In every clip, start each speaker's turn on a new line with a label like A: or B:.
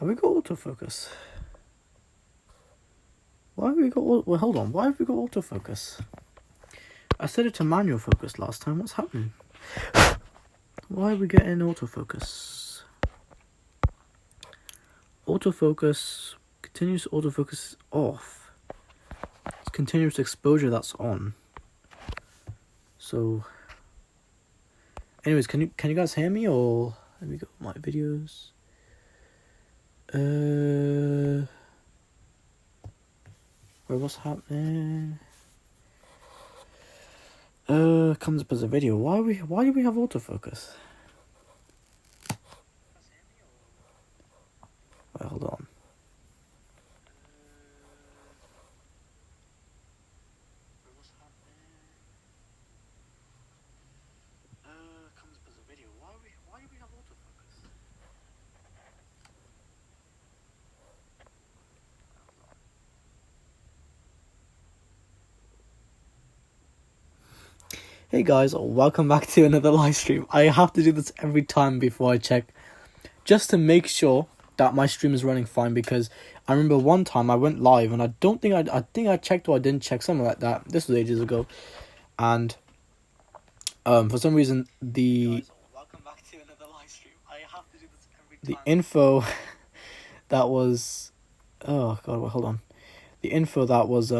A: Have we got autofocus? Why have we got... Well, hold on. Why have we got autofocus? I set it to manual focus last time. What's happening? Why are we getting autofocus? Autofocus... Continuous autofocus is off. It's continuous exposure that's on. So... Anyways, can you guys hear me, or... Let me go my videos. Wait, what's happening? Comes up as a video. Why do we have autofocus? Wait, hold on. Comes up as a video. Why do we have autofocus? Hey guys, welcome back to another live stream. I have to do this every time before I check, just to make sure that my stream is running fine, because I remember one time I went live and I think I checked or I didn't check, something like that. This was ages ago, and for some reason the info that was the info that was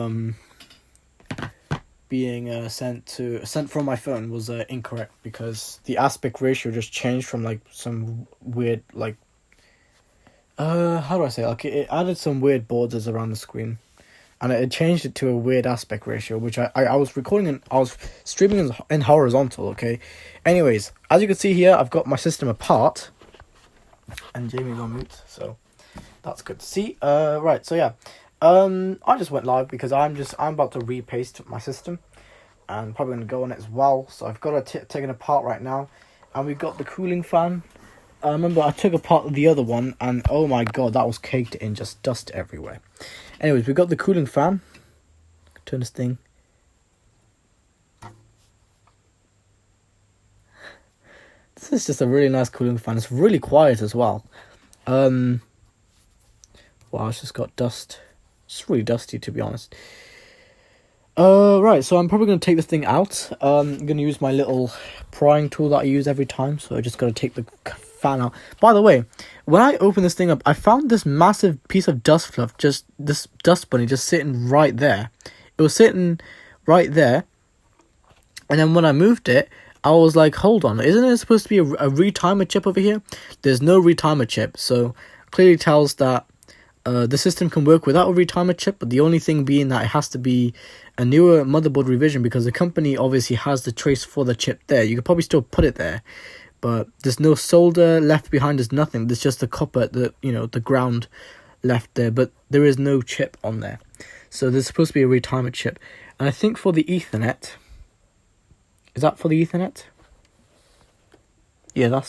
A: being sent from my phone was incorrect, because the aspect ratio just changed from like some weird how do I say, like it added some weird borders around the screen, and it changed it to a weird aspect ratio, which I was recording and I was streaming in horizontal. Okay, anyways, as you can see here, I've got my system apart and Jamie's on mute, so that's good to see. Right, so yeah, I just went live because I'm about to repaste my system, and probably going to go on it as well. So I've got it taken apart right now, and we've got the cooling fan. I remember I took apart the other one, and oh my god, that was caked in just dust everywhere. Anyways, we've got the cooling fan. Turn this thing. This is just a really nice cooling fan. It's really quiet as well. Wow, it's just got dust. It's really dusty, to be honest. Right, so I'm probably going to take this thing out. I'm going to use my little prying tool that I use every time. So I just got to take the fan out. By the way, when I opened this thing up, I found this massive piece of dust fluff, just this dust bunny just sitting right there. It was sitting right there. And then when I moved it, I was like, hold on, isn't there supposed to be a retimer chip over here? There's no retimer chip, so clearly tells that the system can work without a retimer chip, but the only thing being that it has to be a newer motherboard revision, because the company obviously has the trace for the chip there. You could probably still put it there, but there's no solder left behind. There's nothing. There's just the copper, the ground left there, but there is no chip on there. So there's supposed to be a retimer chip, and I think for the Ethernet. Is that for the Ethernet? Yeah,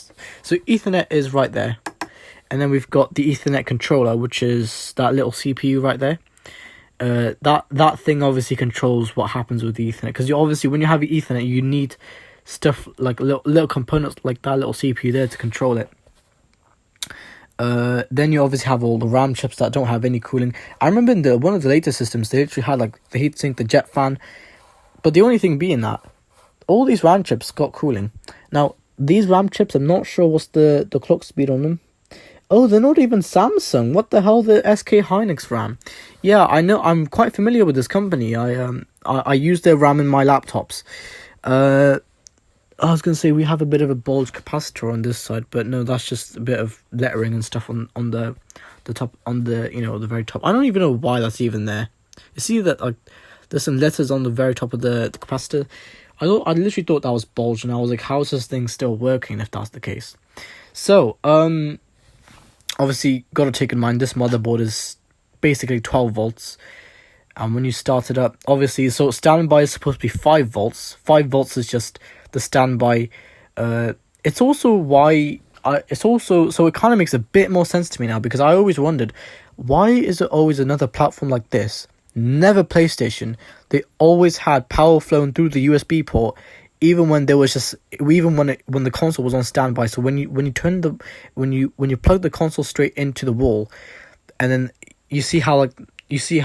A: so Ethernet is right there. And then we've got the Ethernet controller, which is that little CPU right there. That thing obviously controls what happens with the Ethernet. Because obviously when you have your Ethernet, you need stuff like little components like that little CPU there to control it. Then you obviously have all the RAM chips that don't have any cooling. I remember in one of the later systems, they literally had like the heatsink, the jet fan. But the only thing being that all these RAM chips got cooling. Now, these RAM chips, I'm not sure what's the clock speed on them. Oh, they're not even Samsung. What the hell, the SK Hynix RAM? Yeah, I know. I'm quite familiar with this company. I use their RAM in my laptops. I was going to say we have a bit of a bulge capacitor on this side, but no, that's just a bit of lettering and stuff on the top, on the, the very top. I don't even know why that's even there. You see that like there's some letters on the very top of the capacitor. I literally thought that was bulge, and I was like, how is this thing still working if that's the case? So, obviously, got to take in mind this motherboard is basically 12 volts. And when you start it up, obviously, so standby is supposed to be 5 volts. 5 volts is just the standby. It's also why so it kind of makes a bit more sense to me now, because I always wondered, why is it always another platform like this? Never PlayStation. They always had power flowing through the USB port even when there was just even when the console was on standby. So when you plug the console straight into the wall, and then you see how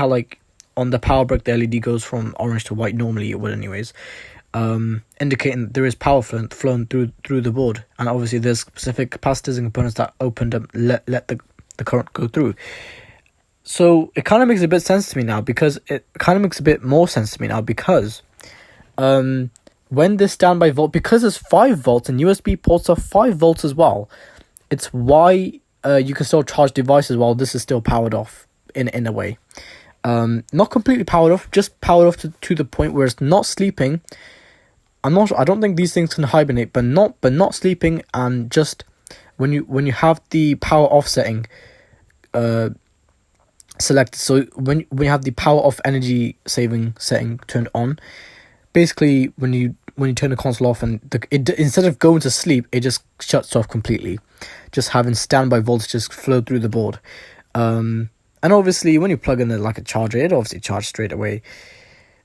A: like on the power brick the LED goes from orange to white. Normally it would anyways, indicating there is power flowing through the board, and obviously there's specific capacitors and components that opened up let the current go through. So it kind of makes a bit sense to me now, because it kind of makes a bit more sense to me now because when this standby volt, because it's 5 volts and USB ports are 5 volts as well, it's why you can still charge devices while this is still powered off in a way. Not completely powered off, just powered off to the point where it's not sleeping. I'm not sure, I don't think these things can hibernate, but not sleeping, and just when you have the power off setting selected. So when you have the power off energy saving setting turned on, basically when you turn the console off and it instead of going to sleep, it just shuts off completely, just having standby voltages flow through the board. And obviously when you plug in like a charger, it obviously charges straight away.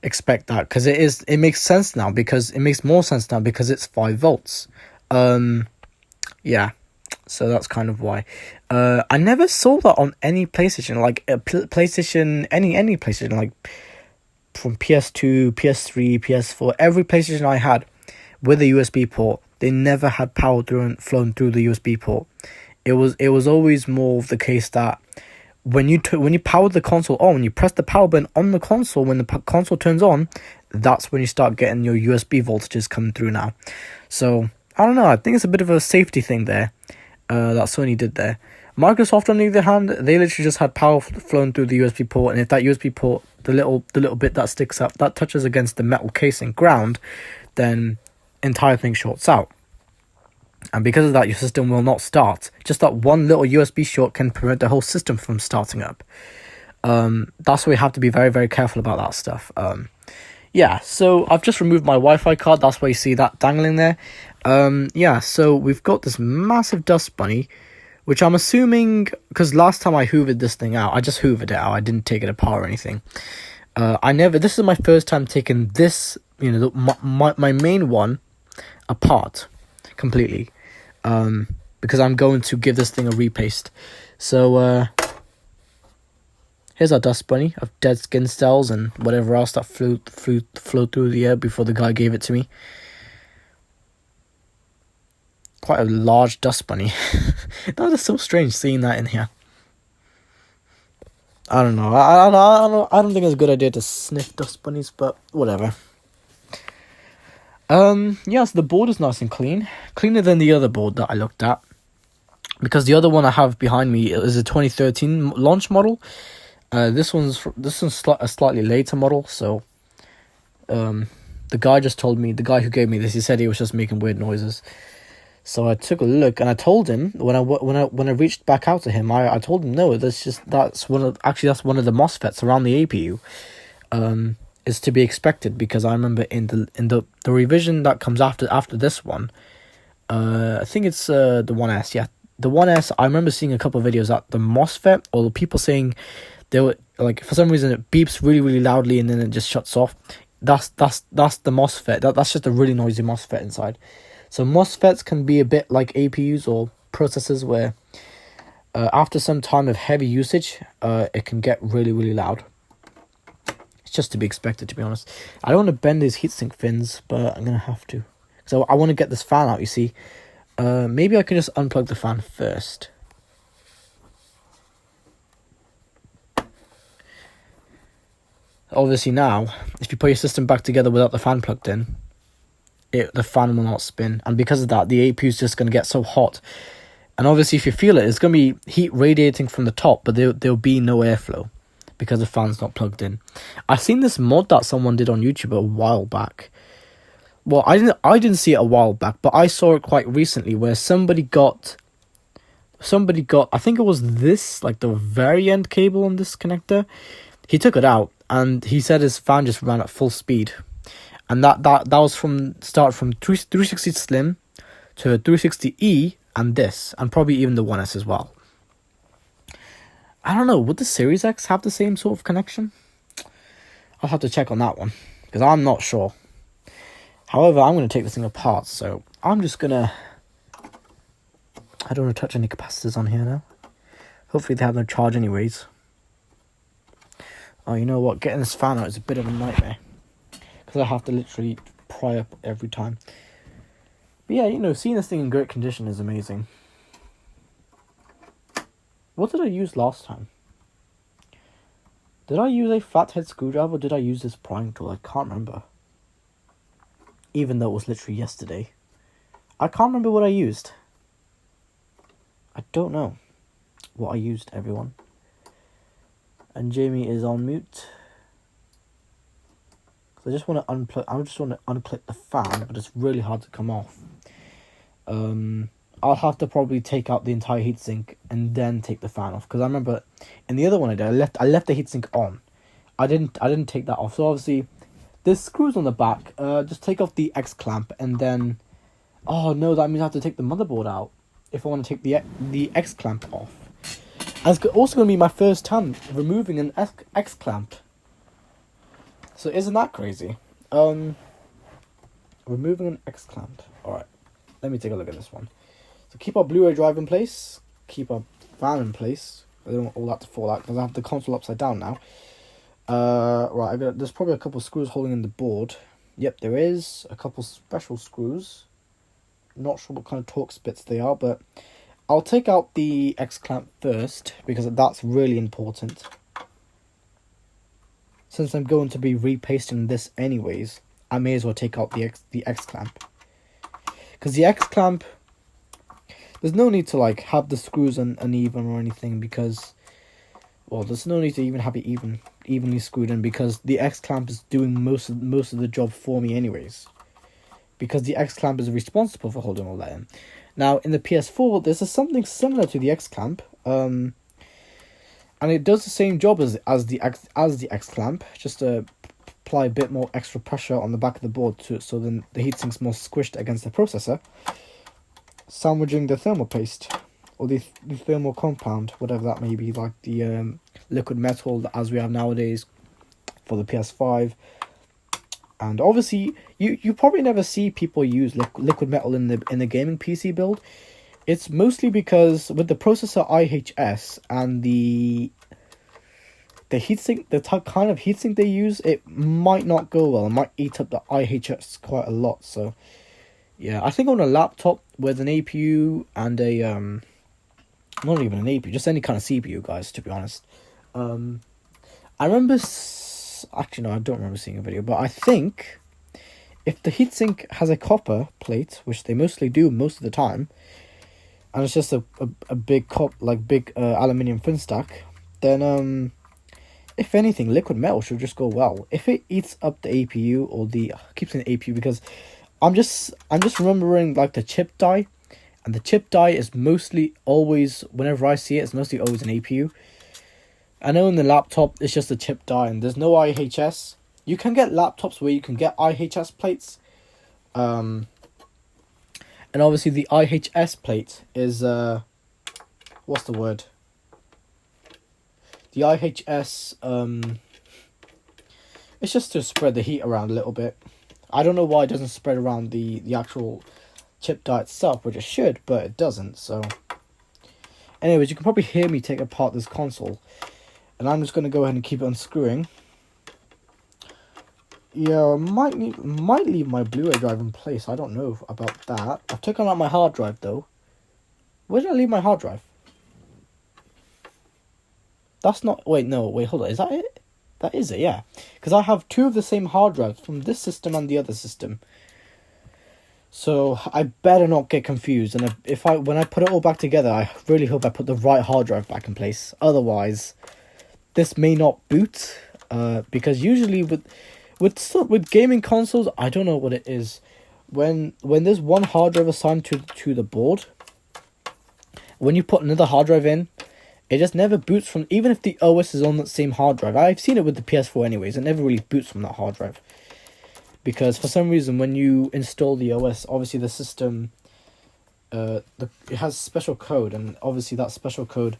A: Expect that, because it makes sense now, because it makes more sense now because it's 5 volts. Yeah. So that's kind of why. I never saw that on any PlayStation, like PlayStation, any PlayStation, like from PS2, PS3, PS4, every PlayStation I had with a USB port, they never had power flown through the USB port. It was always more of the case that when you powered the console on, when you press the power button on the console, when the console turns on, that's when you start getting your USB voltages coming through now. So I don't know, I think it's a bit of a safety thing there that Sony did there. Microsoft, on the other hand, they literally just had power flowing through the USB port, and if that USB port, the little bit that sticks up, that touches against the metal casing ground, then entire thing shorts out. And because of that, your system will not start. Just that one little USB short can prevent the whole system from starting up. That's why we have to be very, very careful about that stuff. Yeah, so I've just removed my Wi-Fi card. That's why you see that dangling there. Yeah, so we've got this massive dust bunny, which I'm assuming, because last time I hoovered this thing out, I just hoovered it out. I didn't take it apart or anything. This is my first time taking this, my main one apart completely. Because I'm going to give this thing a repaste. So, here's our dust bunny of dead skin cells and whatever else that flew through the air before the guy gave it to me. Quite a large dust bunny. That is so strange seeing that in here. I don't know. I don't think it's a good idea to sniff dust bunnies, but whatever. Yeah, so the board is nice and clean. Cleaner than the other board that I looked at. Because the other one I have behind me is a 2013 launch model. This one's a slightly later model, so the guy who gave me this, he said he was just making weird noises. So I took a look, and I told him when I reached back out to him, I told him no, that's one of the MOSFETs around the APU. Is to be expected, because I remember in the revision that comes after this one, I think it's the 1S, yeah, the 1S. I remember seeing a couple of videos that the MOSFET, or the people saying they were like, for some reason it beeps really, really loudly and then it just shuts off. That's the MOSFET. That's just a really noisy MOSFET inside. So MOSFETs can be a bit like APUs or processors, where after some time of heavy usage, it can get really, really loud. It's just to be expected, to be honest. I don't want to bend these heatsink fins, but I'm going to have to. So I want to get this fan out, you see. Maybe I can just unplug the fan first. Obviously now, if you put your system back together without the fan plugged in, the fan will not spin, and because of that, the APU is just going to get so hot. And obviously, if you feel it, it's going to be heat radiating from the top, but there'll be no airflow because the fan's not plugged in. I've seen this mod that someone did on YouTube a while back. Well, I didn't see it a while back, but I saw it quite recently, where somebody got, I think it was this, like the very end cable on this connector. He took it out, and he said his fan just ran at full speed. And that was from 360 Slim to 360E and this, and probably even the 1S as well. I don't know, would the Series X have the same sort of connection? I'll have to check on that one, because I'm not sure. However, I'm going to take this thing apart, so I'm just going to... I don't want to touch any capacitors on here now. Hopefully they have no charge anyways. Oh, you know what? Getting this fan out is a bit of a nightmare. Because I have to literally pry up every time. But yeah, you know, seeing this thing in great condition is amazing. What did I use last time? Did I use a flathead screwdriver or did I use this prying tool? I can't remember. Even though it was literally yesterday. I can't remember what I used. I don't know what I used, everyone. And Jamie is on mute. I just want to unplug. I just want to unclip the fan, but it's really hard to come off. I'll have to probably take out the entire heatsink and then take the fan off, because I remember in the other one I did, I left the heatsink on. I didn't take that off. So obviously, there's screws on the back. Just take off the X clamp and then. Oh no, that means I have to take the motherboard out if I want to take the X clamp off. And it's also going to be my first time removing an X clamp. So isn't that crazy? Removing an X clamp. Alright, let me take a look at this one. So keep our Blu-ray drive in place. Keep our fan in place. I don't want all that to fall out because I have the console upside down now. Right, there's probably a couple of screws holding in the board. Yep, there is. A couple special screws. Not sure what kind of Torx bits they are, but I'll take out the X clamp first because that's really important. Since I'm going to be repasting this anyways, I may as well take out the X clamp. Because the X clamp, there's no need to like have the screws uneven or anything because, well, there's no need to even have it evenly screwed in because the X clamp is doing most of the job for me anyways. Because the X clamp is responsible for holding all that in. Now in the PS4, there's something similar to the X clamp, and it does the same job as the X clamp, just to apply a bit more extra pressure on the back of the board so then the heatsink's more squished against the processor, sandwiching the thermal paste or the thermal compound, whatever that may be, like the liquid metal as we have nowadays for the PS5. And obviously, you probably never see people use liquid metal in the gaming PC build. It's mostly because with the processor IHS and the heatsink, the kind of heatsink they use, it might not go well. It might eat up the IHS quite a lot. So, yeah, I think on a laptop with an APU and a not even an APU, just any kind of CPU, guys. To be honest, I remember. Actually, no, I don't remember seeing a video, but I think if the heatsink has a copper plate, which they mostly do most of the time, and it's just a big aluminium fin stack, then if anything, liquid metal should just go well. If it eats up the APU or I keep saying APU because I'm just remembering like the chip die, and the chip die is mostly always, whenever I see it, it's mostly always an APU. I know in the laptop, it's just a chip die and there's no IHS. You can get laptops where you can get IHS plates. And obviously the IHS plate is, what's the word? The IHS, it's just to spread the heat around a little bit. I don't know why it doesn't spread around the actual chip die itself, which it should, but it doesn't, so. Anyways, you can probably hear me take apart this console. And I'm just going to go ahead and keep it unscrewing. Yeah, I might leave my Blu-ray drive in place. I don't know about that. I've taken out my hard drive, though. Where did I leave my hard drive? That's not... Wait, hold on. Is that it? That is it, yeah. Because I have two of the same hard drives from this system and the other system. So I better not get confused. And when I put it all back together, I really hope I put the right hard drive back in place. Otherwise, this may not boot. Because usually with gaming consoles, I don't know what it is. When there's one hard drive assigned to the board, when you put another hard drive in, it just never boots from, even if the OS is on that same hard drive. I've seen it with the PS4 anyways. It never really boots from that hard drive. Because for some reason, when you install the OS, obviously the system, it has special code, and obviously that special code,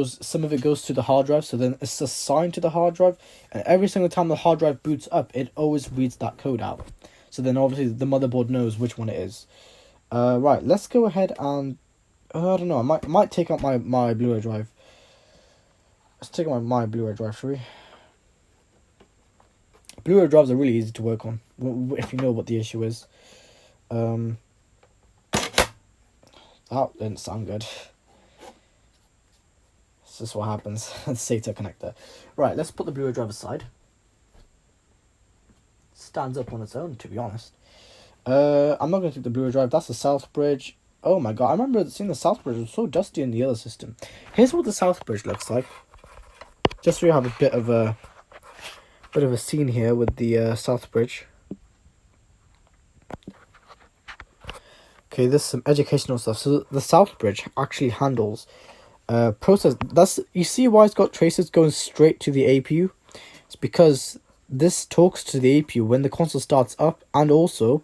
A: some of it goes to the hard drive, so then it's assigned to the hard drive, and every single time the hard drive boots up, it always reads that code out. So then obviously the motherboard knows which one it is. Right, let's go ahead and I don't know. I might take out my Blu-ray drive. Let's take out my Blu-ray drive, shall we? Blu-ray drives are really easy to work on if you know what the issue is. That didn't sound good. This is what happens. SATA connector. Right, let's put the Blu-ray drive aside. Stands up on its own, to be honest. I'm not going to take the Blu-ray drive. That's the South Bridge. Oh my god, I remember seeing the South Bridge. It was so dusty in the other system. Here's what the South Bridge looks like. Just so you have a bit of a scene here with the South Bridge. Okay, this is some educational stuff. So the South Bridge actually handles process. You see why it's got traces going straight to the APU? It's because this talks to the APU when the console starts up, and also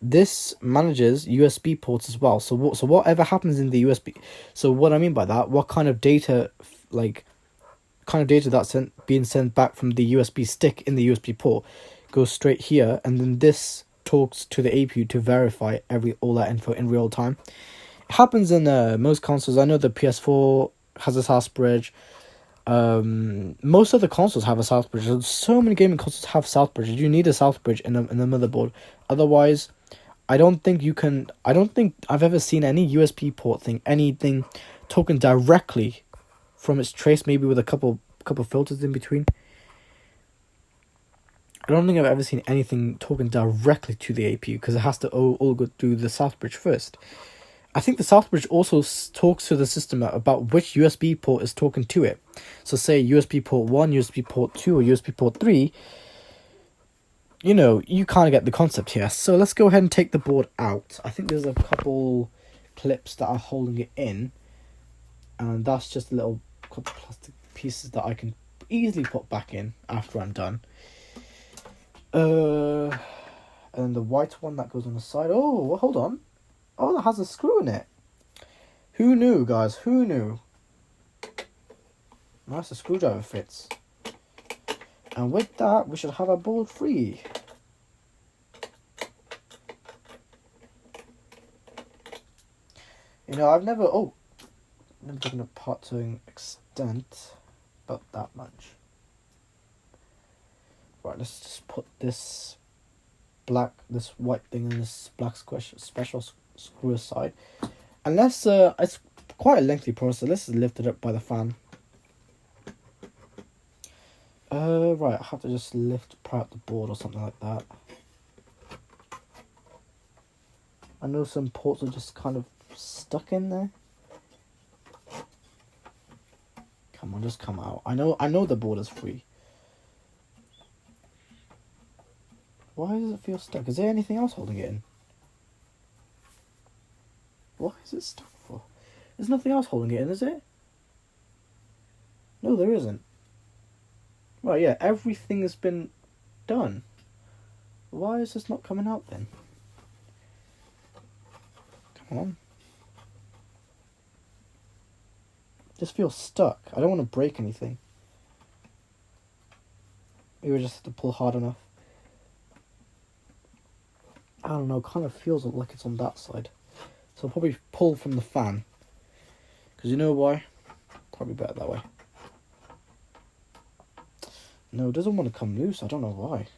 A: this manages USB ports as well. So whatever happens in the USB. So what I mean by that, what kind of data, that's being sent back from the USB stick in the USB port goes straight here, and then this talks to the APU to verify all that info in real time. It happens in most consoles. I know the PS4 has a South Bridge. Most of the consoles have a South Bridge. So many gaming consoles have South Bridge. You need a South Bridge in the motherboard. Otherwise, I don't think I've ever seen any USB port anything talking directly from its trace, maybe with a couple filters in between. I don't think I've ever seen anything talking directly to the APU, because it has to all go through the South Bridge first. I think the South Bridge also talks to the system about which USB port is talking to it. So say USB port 1, USB port 2, or USB port 3. You know, you kind of get the concept here. So let's go ahead and take the board out. I think there's a couple clips that are holding it in. And that's just a little couple plastic pieces that I can easily put back in after I'm done. And then the white one that goes on the side. Oh, well, hold on. Oh, that has a screw in it. Who knew, guys? Who knew? Nice, the screwdriver fits. And with that, we should have our board free. You know, I've never taken it apart to an extent, but that much. Right, let's just put this white thing in this black special screw aside. Unless it's quite a lengthy process. Let's lift it up by the fan. Right, I have to just lift apart the board or something like that. I know some ports are just kind of stuck in there. Come on, just come out. I know the board is free. Why does it feel stuck? Is there anything else holding it in? Why is it stuck for? There's nothing else holding it in, is it? No, there isn't. Right, yeah, everything has been done. Why is this not coming out then? Come on. Just feels stuck. I don't want to break anything. Maybe we just have to pull hard enough. I don't know, kind of feels like it's on that side. So I'll probably pull from the fan. Because you know why? Probably better that way. No, it doesn't want to come loose. I don't know why.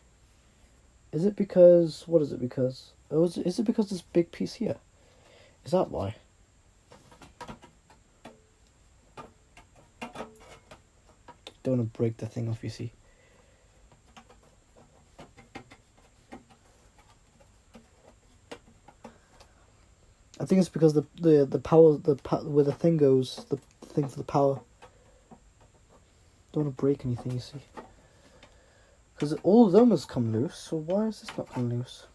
A: Is it because... What is it because? Oh, is it because this big piece here? Is that why? Don't want to break the thing off, you see. I think it's because the power, where the thing goes, the thing for the power. Don't want to break anything, you see. Because all of them has come loose, so why is this not coming loose?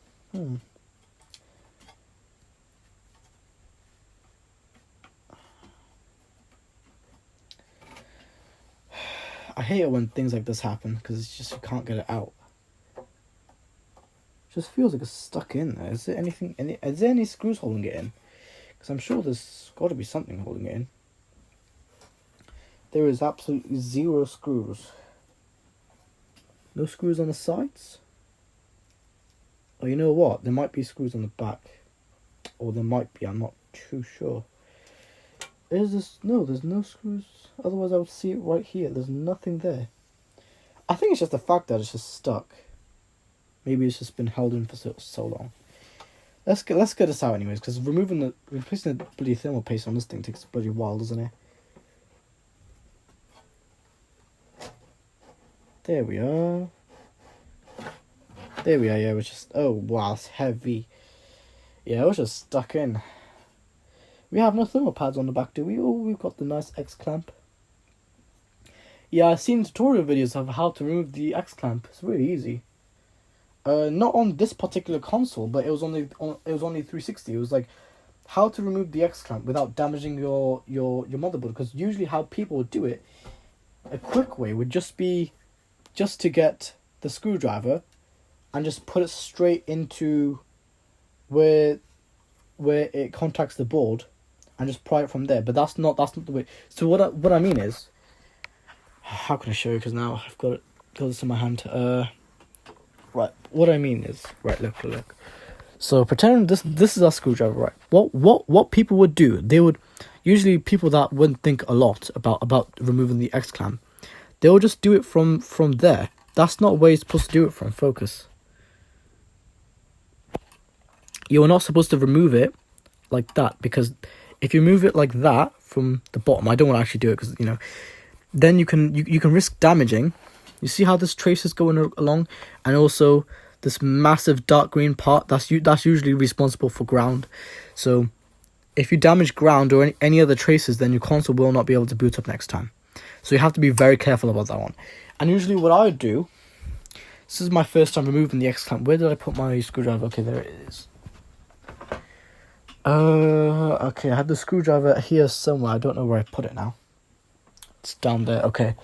A: I hate it when things like this happen, because it's just, you can't get it out. It just feels like it's stuck in there. Is there any screws holding it in? Because I'm sure there's got to be something holding it in. There is absolutely 0 screws. No screws on the sides? Oh, you know what? There might be screws on the back. Or there might be, I'm not too sure. Is this... No, there's no screws. Otherwise I would see it right here. There's nothing there. I think it's just the fact that it's just stuck. Maybe it's just been held in for so long. Let's get this out anyways, because replacing the bloody thermal paste on this thing takes a bloody while, doesn't it? There we are. There we are, yeah, it was just... Oh, wow, it's heavy. Yeah, it was just stuck in. We have no thermal pads on the back, do we? Oh, we've got the nice X-clamp. Yeah, I've seen tutorial videos of how to remove the X-clamp. It's really easy. Not on this particular console, but it was only 360. It was like how to remove the X-clamp without damaging your motherboard. Because usually how people would do it, a quick way would just be just to get the screwdriver and just put it straight into where it contacts the board and just pry it from there. But that's not the way. So what I mean is, how can I show you? Because now I've got this in my hand. Right. What I mean is, right. Look. So pretend this is our screwdriver, right? What people would do? They would usually, people that wouldn't think a lot about removing the X clamp, they will just do it from there. That's not where you're supposed to do it from. Focus. You're not supposed to remove it like that, because if you move it like that from the bottom, I don't want to actually do it because, you know, then you can risk damaging. You see how this trace is going along, and also this massive dark green part that's usually responsible for ground. So if you damage ground or any other traces, then your console will not be able to boot up next time. So you have to be very careful about that one. And usually what I would do, this is my first time removing the X clamp. Where did I put my screwdriver? Okay, there it is. Okay, I have the screwdriver here somewhere. I don't know where I put it now. It's down there. Okay.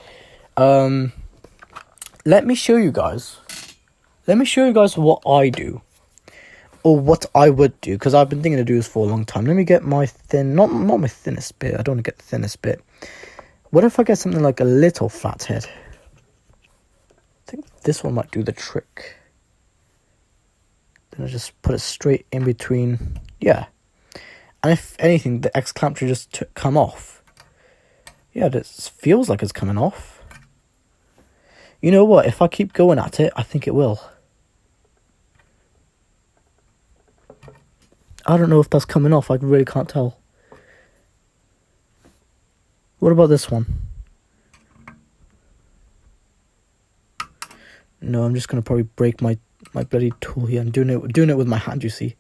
A: Let me show you guys what I do, or what I would do, because I've been thinking to do this for a long time. Let me get my not my thinnest bit. I don't want to get the thinnest bit. What if I get something like a little flathead? I think this one might do the trick. Then I just put it straight in between. Yeah. And if anything, the X clamp should just come off. Yeah, this feels like it's coming off. You know what? If I keep going at it, I think it will. I don't know if that's coming off. I really can't tell. What about this one? No, I'm just going to probably break my bloody tool here. I'm doing it with my hand, you see.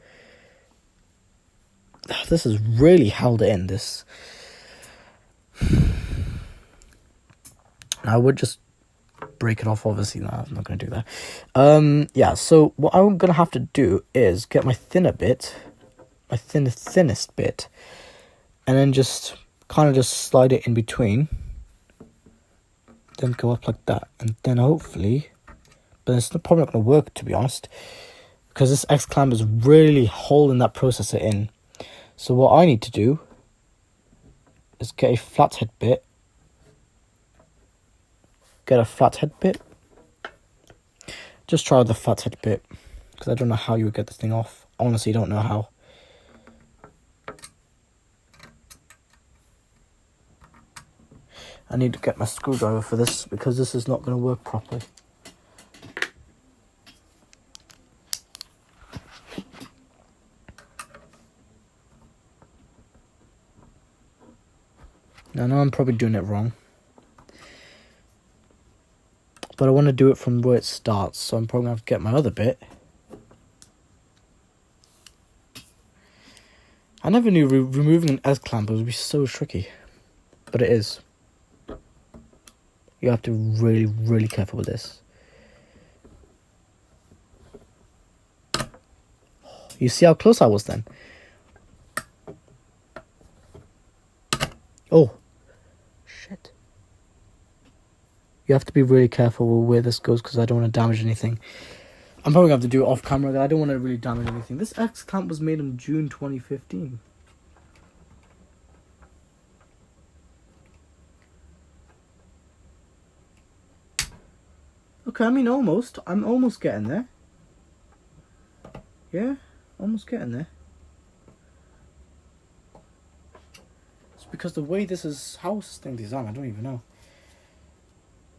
A: This is really held in, this. I would just break it off, obviously. No, I'm not going to do that. Yeah, so what I'm going to have to do is get my thinner bit, my thinnest bit, and then just kind of just slide it in between. Then go up like that, and then hopefully, but it's probably not going to work, to be honest, because this X clamp is really holding that processor in. So what I need to do is get a flathead bit. Just try the flathead bit, because I don't know how you would get this thing off. Honestly, don't know how. I need to get my screwdriver for this, because this is not going to work properly. Now, I know I'm probably doing it wrong, but I want to do it from where it starts, so I'm probably going to have to get my other bit. I never knew removing an S-clamp would be so tricky, but it is. You have to be really, really careful with this. You see how close I was then? Oh. Shit. You have to be really careful where this goes, because I don't want to damage anything. I'm probably going to have to do it off camera. I don't want to really damage anything. This X clamp was made in June 2015. Okay, I mean, almost. I'm almost getting there. Yeah, almost getting there. It's because the way this is... How is this thing designed? I don't even know.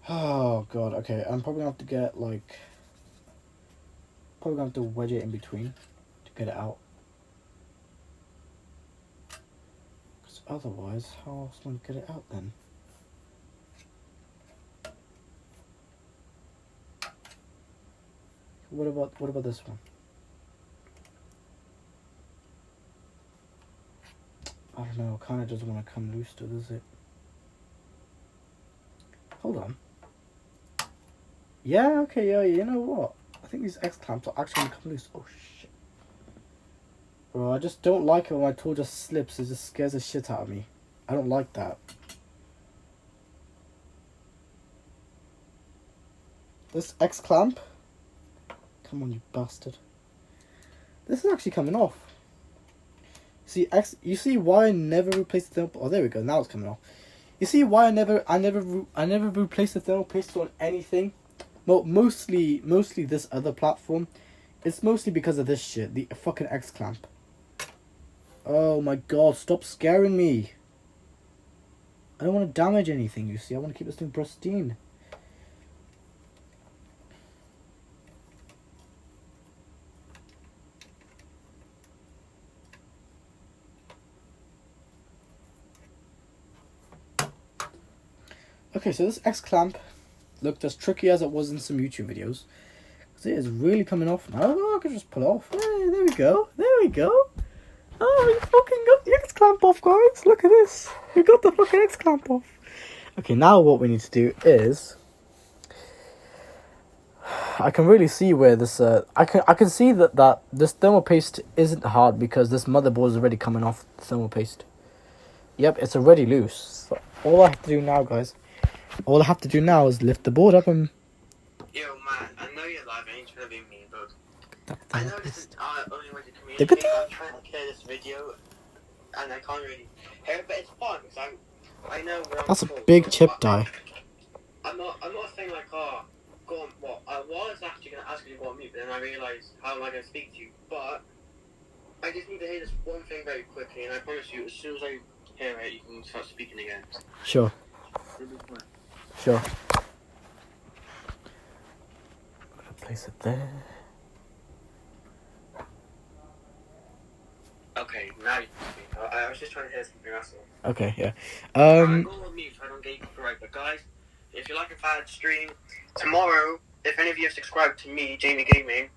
A: Oh, God. Okay, I'm probably going to have to get, like... Probably going to have to wedge it in between to get it out. Because otherwise, how else am I going to get it out then? What about this one? I don't know, kind of doesn't want to come loose still, does it? Hold on. Yeah, okay, yeah, you know what? I think these X-clamps are actually going to come loose. Oh, shit. Bro, I just don't like it when my tool just slips. It just scares the shit out of me. I don't like that. This X-clamp? Come on, you bastard. This is actually coming off. See, you see why I never replaced the thermal... Oh, there we go. Now it's coming off. You see why I never replaced the thermal paste on anything? Well, mostly this other platform. It's mostly because of this shit. The fucking X-clamp. Oh my god, stop scaring me. I don't want to damage anything, you see. I want to keep this thing pristine. Okay, so this X-clamp looked as tricky as it was in some YouTube videos. Because it is really coming off now. Oh, I can just pull it off. Hey, there we go. There we go. Oh, we fucking got the X-clamp off, guys. Look at this. We got the fucking X-clamp off. Okay, now what we need to do is... I can really see where this... I can see that this thermal paste isn't hard because this motherboard is already coming off the thermal paste. Yep, it's already loose. So all I have to do now, guys... All I have to do now is lift the board up and...
B: Yo, man, I know you're live and you're trying to be mean, but... I know this is our only way to communicate. I'm trying to clear this video, and I can't really hear it, but it's fun, because I know we're on...
A: That's a big chip die.
B: I'm not saying, like, oh, go on, what? I was actually going to ask you to go on mute, but then I realised, how am I going to speak to you? But, I just need to hear this one thing very quickly, and I promise you, as soon as I hear it, you can start speaking again.
A: Sure. Sure. Place it there.
B: Okay, now you can speak. I was just trying to hear something else.
A: Okay, yeah.
B: I'm going on mute so I don't get copyright. But guys, if you like a Fahad stream, tomorrow, if any of you have subscribed to me, Jamie Gaming,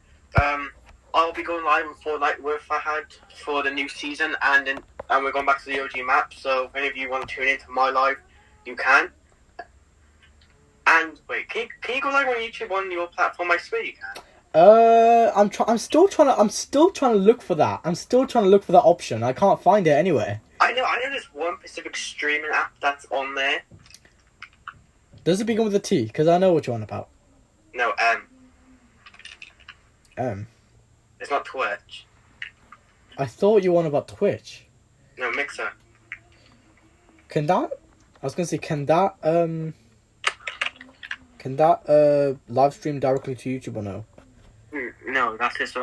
B: I'll be going live on Fortnite with Fahad for the new season, and we're going back to the OG map. So if any of you want to tune into my live, you can. And wait, can you go live on YouTube on your platform? I swear you can.
A: I'm still trying to look for that. I'm still trying to look for that option. I can't find it anywhere.
B: I know there's one specific streaming app that's on there.
A: Does it begin with a T? Because I know what you're on about.
B: No, It's not Twitch.
A: I thought you were on about Twitch.
B: No, Mixer.
A: Can that? I was gonna say, can that live stream directly to YouTube or no?
B: No, that's just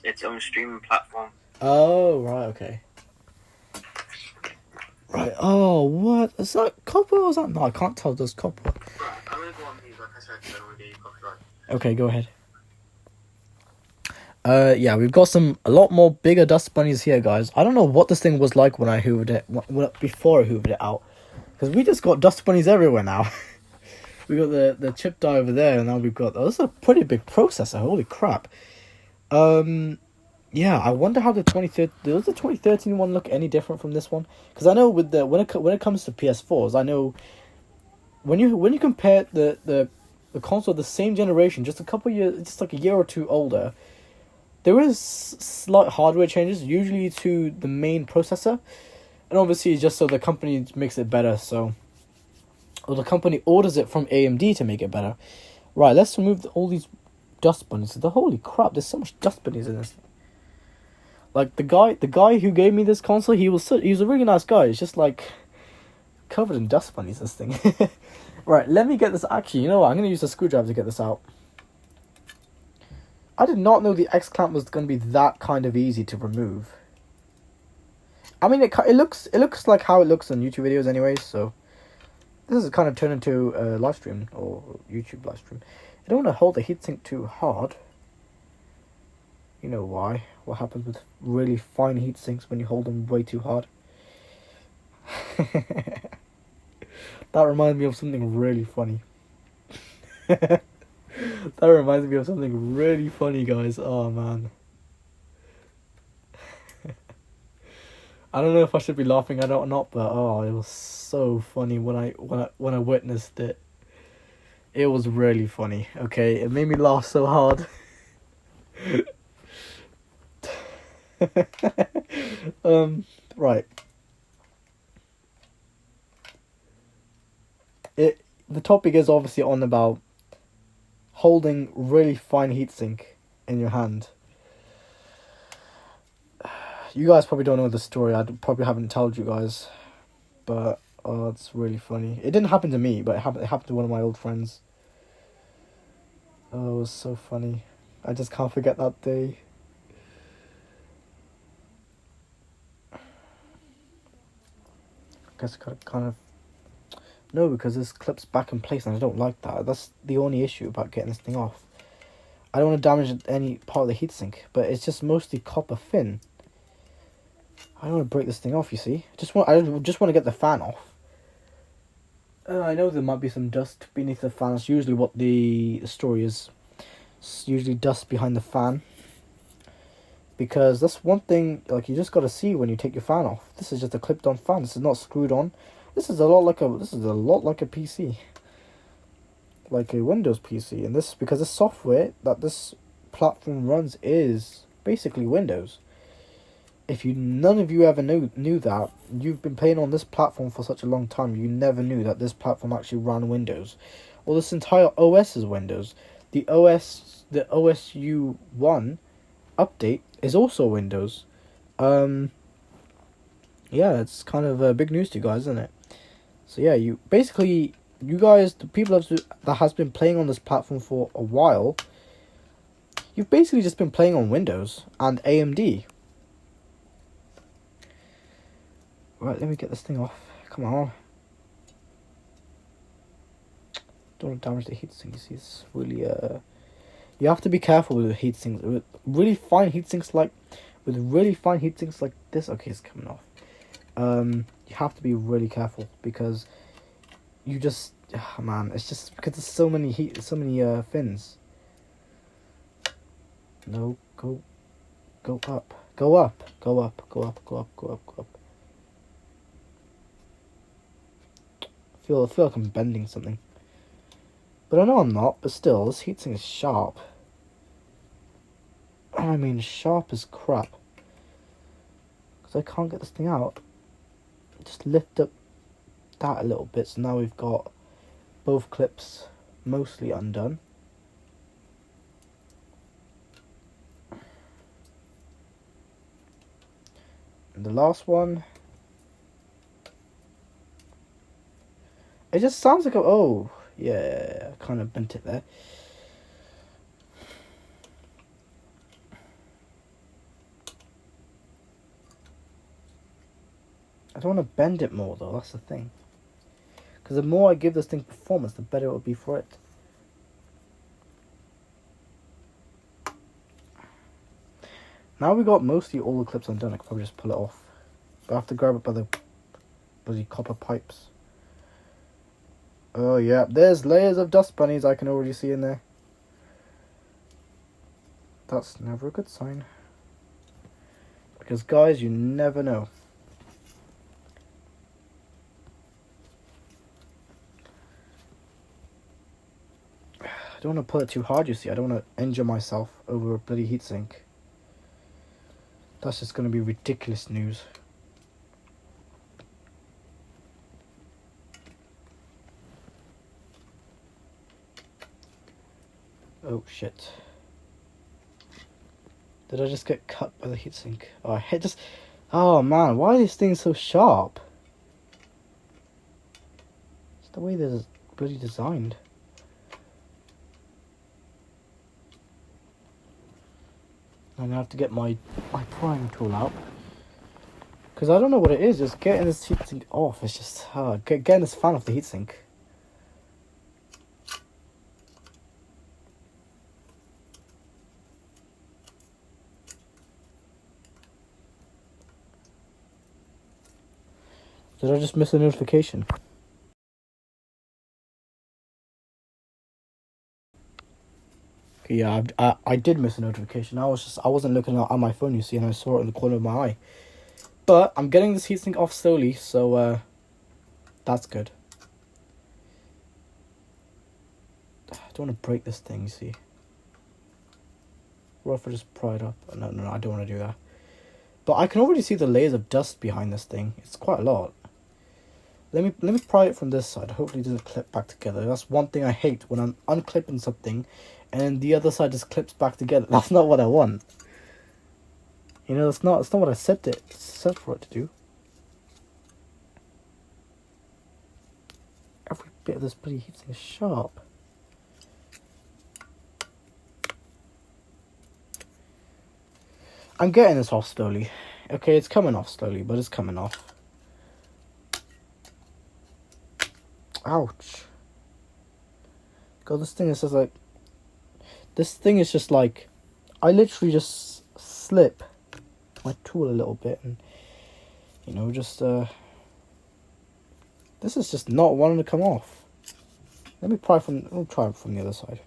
B: its own streaming platform.
A: Oh, right, okay. Right, oh, what? Is that copper or is that... No, I can't tell there's copper.
B: Right, I'm gonna go on mute, like I said, so I don't want to get you copyright.
A: Okay, go ahead. Yeah, we've got a lot more bigger dust bunnies here, guys. I don't know what this thing was like when I hoovered it, before I hoovered it out. Because we just got dust bunnies everywhere now. We got the chip die over there, and now we've got... Oh, this is a pretty big processor, holy crap. Yeah, I wonder how the 2013 one look any different from this one? Because I know with when it comes to PS4s, I know when you compare the console of the same generation, just like a year or two older, there is slight hardware changes, usually to the main processor, and obviously it's just so the company makes it better. Or the company orders it from AMD to make it better. Right, let's remove all these dust bunnies. Holy crap, there's so much dust bunnies in this. Like the guy who gave me this console, he was a really nice guy. It's just like covered in dust bunnies, this thing. Right, let me get this. Actually, you know what? I'm gonna use a screwdriver to get this out. I did not know the X clamp was going to be that kind of easy to remove. I mean, it looks like how it looks on YouTube videos anyways, so this is kind of turned into a live stream or YouTube live stream. I don't want to hold the heatsink too hard. You know why? What happens with really fine heatsinks when you hold them way too hard? That reminds me of something really funny. That reminds me of something really funny, guys. Oh man. I don't know if I should be laughing at it or not, but oh, it was so funny when I witnessed it. It was really funny. Okay, it made me laugh so hard. Right. The topic is obviously on about holding really fine heatsink in your hand. You guys probably don't know the story. I probably haven't told you guys, but oh, it's really funny. It didn't happen to me, but it happened to one of my old friends. Oh, it was so funny. I just can't forget that day. I guess I gotta kind of... No, because this clip's back in place and I don't like that. That's the only issue about getting this thing off. I don't want to damage any part of the heatsink, but it's just mostly copper thin. I don't want to break this thing off, you see. I just want to get the fan off. I know there might be some dust beneath the fan. That's usually what the story is. It's usually dust behind the fan. Because that's one thing, like, you just got to see when you take your fan off. This is just a clipped-on fan. This is not screwed on. This is a lot like a PC. Like a Windows PC. And this, because the software that this platform runs is basically Windows. If none of you ever knew that, you've been playing on this platform for such a long time, you never knew that this platform actually ran Windows. Well, this entire OS is Windows. The OSU1 update is also Windows. Yeah, it's kind of big news to you guys, isn't it? So yeah, you guys, the people that has been playing on this platform for a while, you've basically just been playing on Windows and AMD. Right, let me get this thing off. Come on. Don't want to damage the heatsink. You see, it's really you have to be careful with heatsinks. With really fine heatsinks like this. Okay, it's coming off. You have to be really careful because you just, man, it's just because there's so many fins. No, go up. Go up. I feel like I'm bending something. But I know I'm not, but still, this heatsink is sharp. I mean, sharp as crap. Because I can't get this thing out. Just lift up that a little bit, so now we've got both clips mostly undone. And the last one... It just sounds like oh, yeah, I kind of bent it there. I don't want to bend it more though, that's the thing. Because the more I give this thing performance, the better it will be for it. Now we got mostly all the clips undone, I could probably just pull it off. But I have to grab it by the bloody copper pipes. Oh yeah, there's layers of dust bunnies I can already see in there. That's never a good sign. Because guys, you never know. I don't want to pull it too hard, you see. I don't want to injure myself over a bloody heatsink. That's just going to be ridiculous news. Oh shit. Did I just get cut by the heatsink? Oh, I hit just... Oh man, why are these things so sharp? It's the way they're bloody designed. I'm gonna have to get my prying tool out. Because I don't know what it is, just getting this heatsink off, it's just hard. Getting this fan off the heatsink. Did I just miss a notification? Okay, yeah, I did miss a notification. I wasn't looking at my phone, you see, and I saw it in the corner of my eye. But I'm getting this heatsink off slowly, so that's good. I don't want to break this thing, you see. What if I just pry it up? No, I don't want to do that. But I can already see the layers of dust behind this thing. It's quite a lot. Let me pry it from this side. Hopefully it doesn't clip back together. That's one thing I hate, when I'm unclipping something and then the other side just clips back together. That's not what I want. You know, it's not what I set for it to do. Every bit of this bloody heatsink is sharp. I'm getting this off slowly. Okay, it's coming off slowly, but it's coming off. Ouch. God, this thing is just like... This thing is just like... I literally just slip my tool a little bit and... You know, just... This is just not wanting to come off. Let me try from the other side.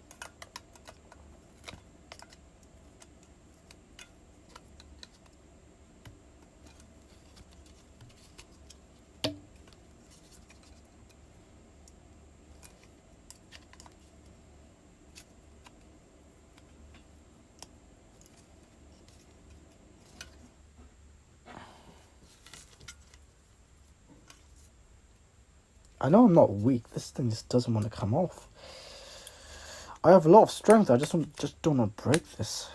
A: I know I'm not weak. This thing just doesn't want to come off. I have a lot of strength. I just don't want to break this.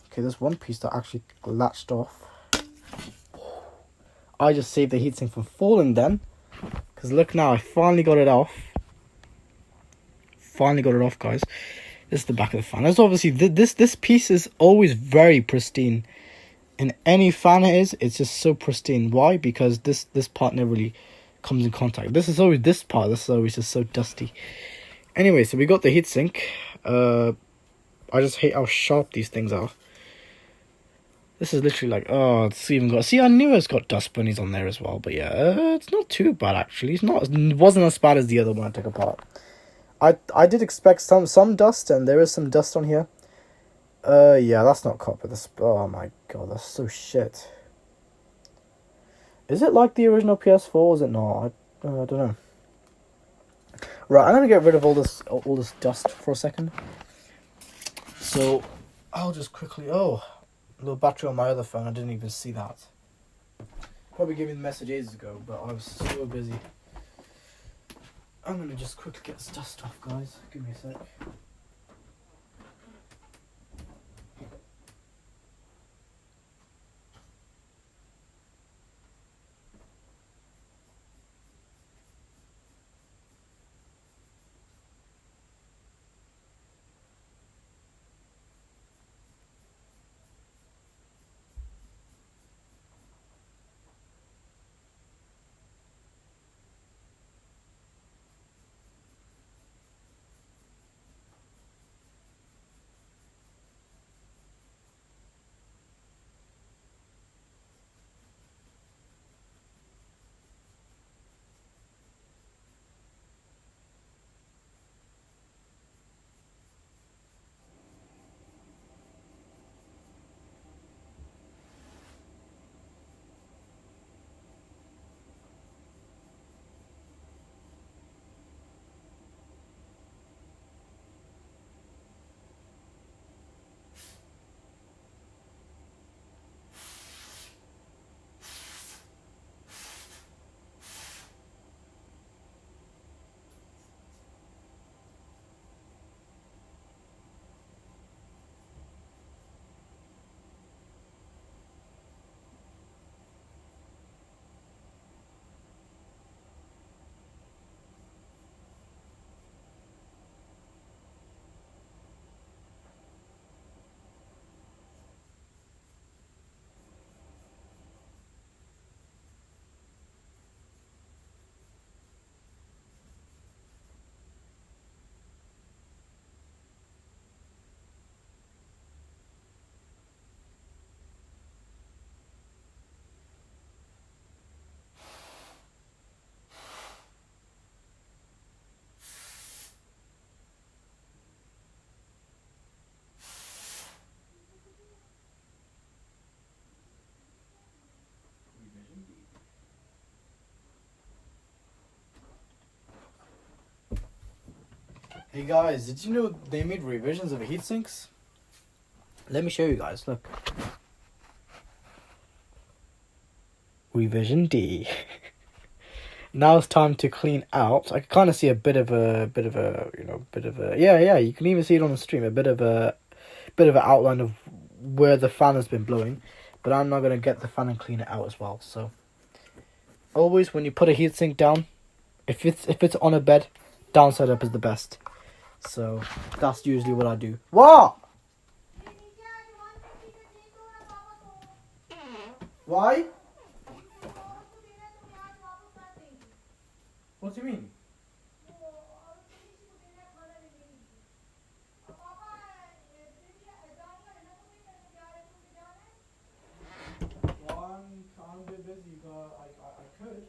A: Okay, there's one piece that actually latched off. I just saved the heatsink from falling then. Because look now, I finally got it off. Finally got it off, guys. This is the back of the fan. As obviously, this piece is always very pristine. In any fan it is, it's just so pristine. Why? Because this part never really comes in contact. This is always just so dusty. Anyway, so we got the heatsink. I just hate how sharp these things are. This is literally like, oh, it's even got... See, I knew it's got dust bunnies on there as well. But yeah, it's not too bad, actually. It wasn't as bad as the other one I took apart. I did expect some dust, and there is some dust on here. Yeah, that's not copper. Oh my god, that's so shit. Is it like the original PS4, or is it not? I don't know. Right, I'm gonna get rid of all this dust for a second. So, I'll just quickly... Oh, low battery on my other phone. I didn't even see that. Probably gave me the message ages ago, but I was so busy. I'm gonna just quickly get this dust off, guys. Give me a sec. Hey guys, did you know they made revisions of heat sinks? Let me show you guys. Look. Revision D. Now it's time to clean out. I can kind of see a bit of a, yeah. You can even see it on the stream. A bit of an outline of where the fan has been blowing, but I'm not gonna get the fan and clean it out as well. So, always when you put a heatsink down, if it's on a bed, downside up is the best. So that's usually what I do. What? Why? What do you mean? Well, I'm a bit busy, but I could.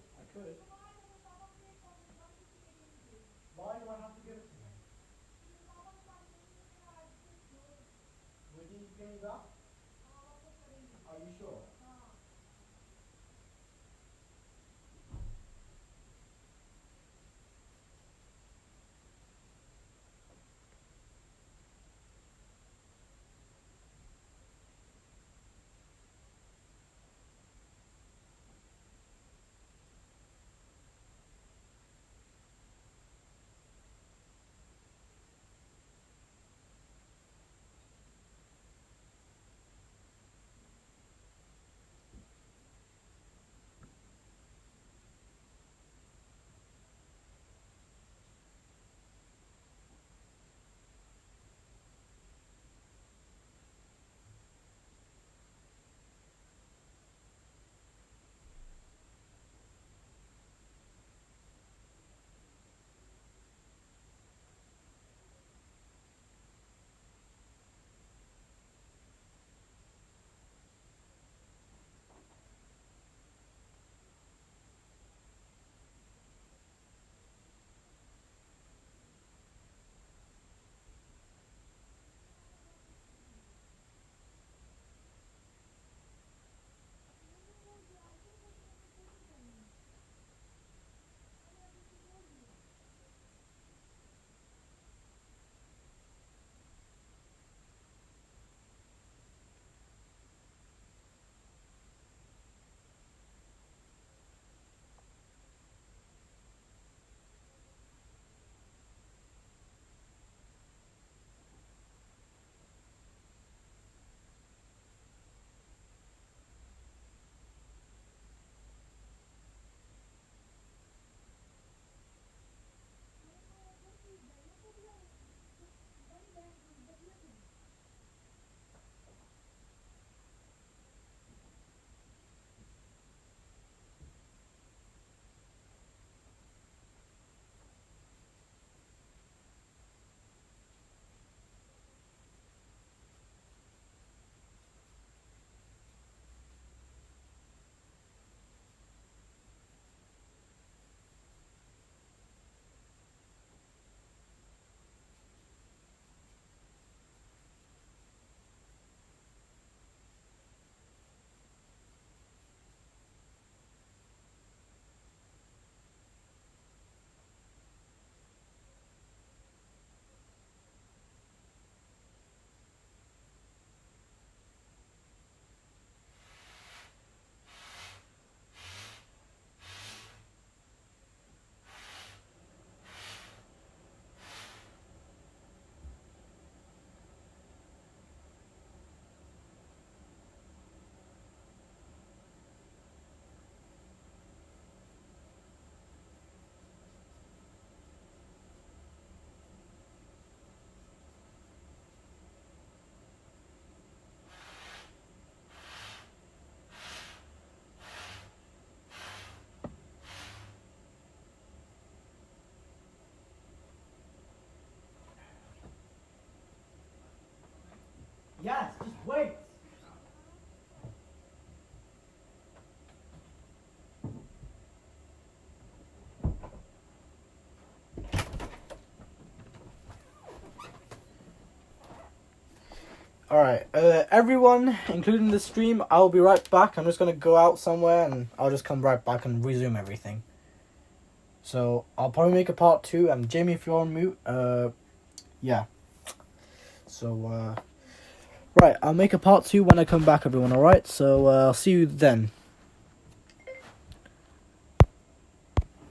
A: Why do I have to give it to him? Would you give me that? Are you sure? Yes, just wait. Alright, everyone, including the stream, I'll be right back. I'm just gonna go out somewhere and I'll just come right back and resume everything. So, I'll probably make a part 2. And Jamie, if you're on mute, yeah. So, right, I'll make a part 2 when I come back, everyone, alright? So, I'll see you then.